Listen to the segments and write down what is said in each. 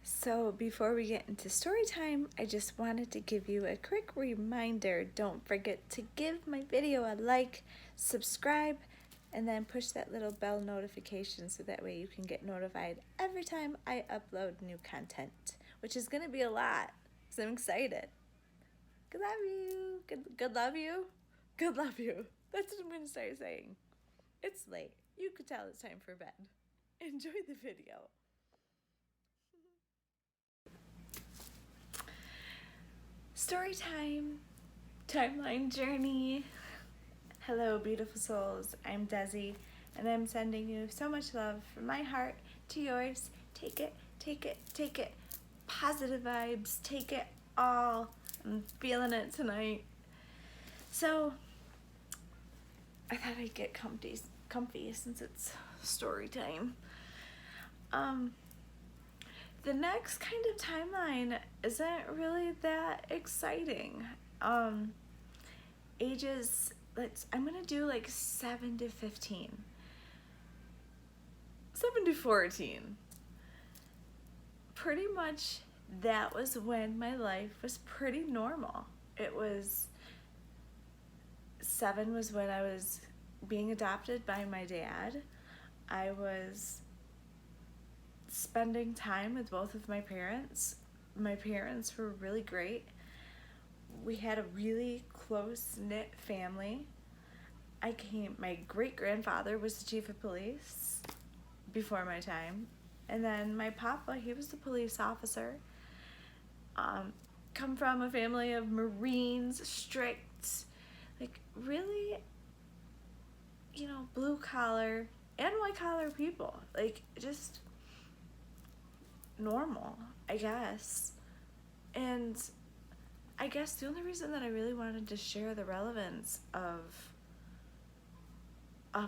So before we get into story time, I just wanted to give you a quick reminder. Don't forget to give my video a like, subscribe, and then push that little bell notification so that way you can get notified every time I upload new content, which is going to be a lot. So I'm excited. Good love you. Good love you. Good love you. That's what I'm going to start saying. It's late. You could tell it's time for bed. Enjoy the video. Story time, timeline journey. Hello, beautiful souls. I'm Desi, and I'm sending you so much love from my heart to yours. Take it, take it, take it. Positive vibes, take it all. I'm feeling it tonight. So, I thought I'd get comfy since it's story time. The next kind of timeline isn't really that exciting. Ages, I'm gonna do like 7 to 15. 7 to 14. Pretty much that was when my life was pretty normal. 7 was when I was being adopted by my dad. I was spending time with both of my parents. My parents were really great. We had a really close-knit family. My great-grandfather was the chief of police before my time. And then my papa, he was the police officer. Come from a family of Marines, strict, really, blue collar and white collar people. Just normal, I guess. And I guess the only reason that I really wanted to share the relevance of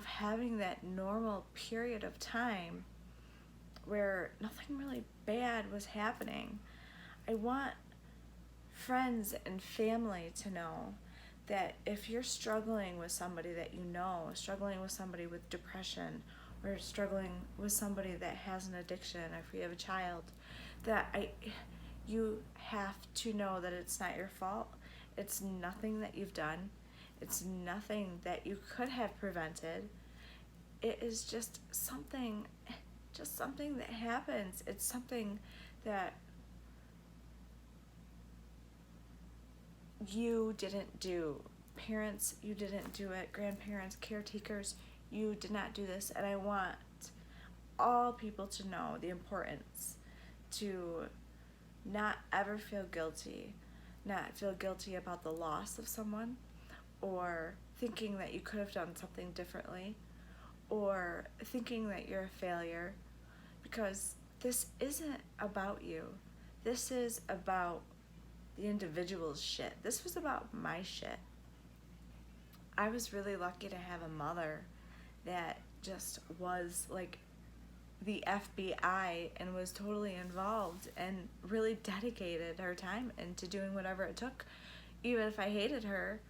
having that normal period of time where nothing really bad was happening, I want friends and family to know that if you're struggling with somebody that you know, struggling with somebody with depression, or struggling with somebody that has an addiction, or if you have a child, you have to know that it's not your fault. It's nothing that you've done. It's nothing that you could have prevented. It is just something that happens. It's something that you didn't do. Parents, you didn't do it. Grandparents, caretakers, you did not do this. And I want all people to know the importance to not ever feel guilty, not feel guilty about the loss of someone, or thinking that you could have done something differently, or thinking that you're a failure, because this isn't about you. This is about the individual's shit. This was about my shit. I was really lucky to have a mother that just was like the FBI and was totally involved and really dedicated her time into doing whatever it took, even if I hated her,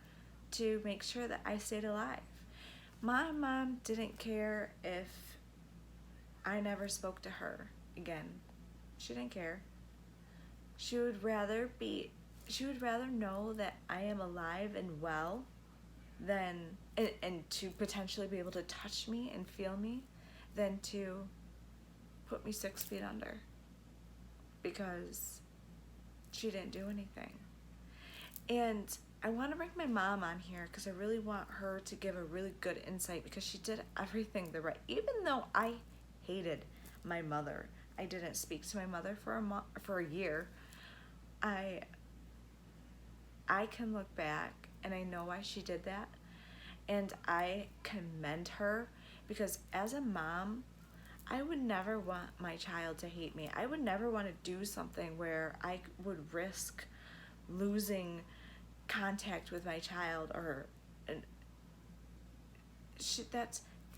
to make sure that I stayed alive. My mom didn't care if I never spoke to her again. She didn't care. She would rather know that I am alive and well than and to potentially be able to touch me and feel me than to put me 6 feet under, because she didn't do anything. And I want to bring my mom on here because I really want her to give a really good insight, because she did everything the right. Even though I hated my mother, I didn't speak to my mother for a year. I can look back and I know why she did that, and I commend her, because as a mom, I would never want my child to hate me. I would never want to do something where I would risk losing contact with my child,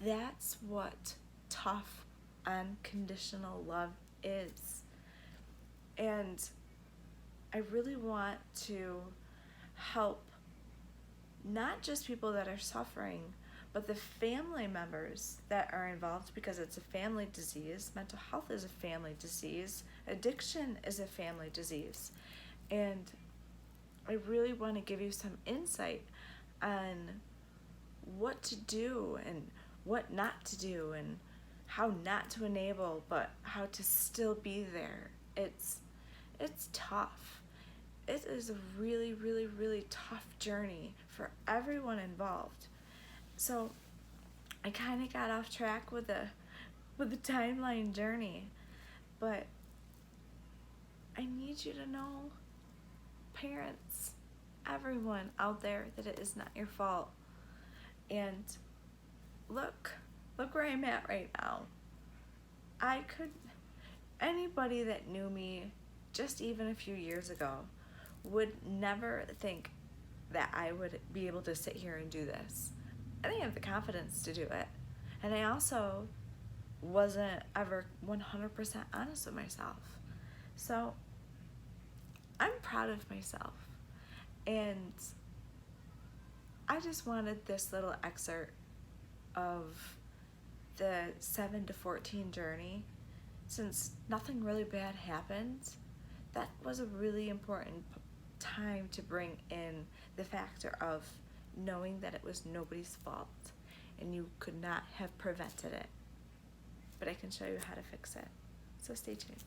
that's what tough, unconditional love is. And I really want to help not just people that are suffering, But the family members that are involved, because it's a family disease, mental health is a family disease, addiction is a family disease. And I really want to give you some insight on what to do and what not to do and how not to enable, but how to still be there. It's tough. It is a really, really, really tough journey for everyone involved. So I kind of got off track with the timeline journey, but I need you to know, parents, everyone out there, that it is not your fault. And look where I'm at right now. Anybody that knew me just even a few years ago would never think that I would be able to sit here and do this. I didn't have the confidence to do it. And I also wasn't ever 100% honest with myself. So I'm proud of myself. And I just wanted this little excerpt of the 7 to 14 journey. Since nothing really bad happened, that was a really important time to bring in the factor of knowing that it was nobody's fault and you could not have prevented it. But I can show you how to fix it. So stay tuned.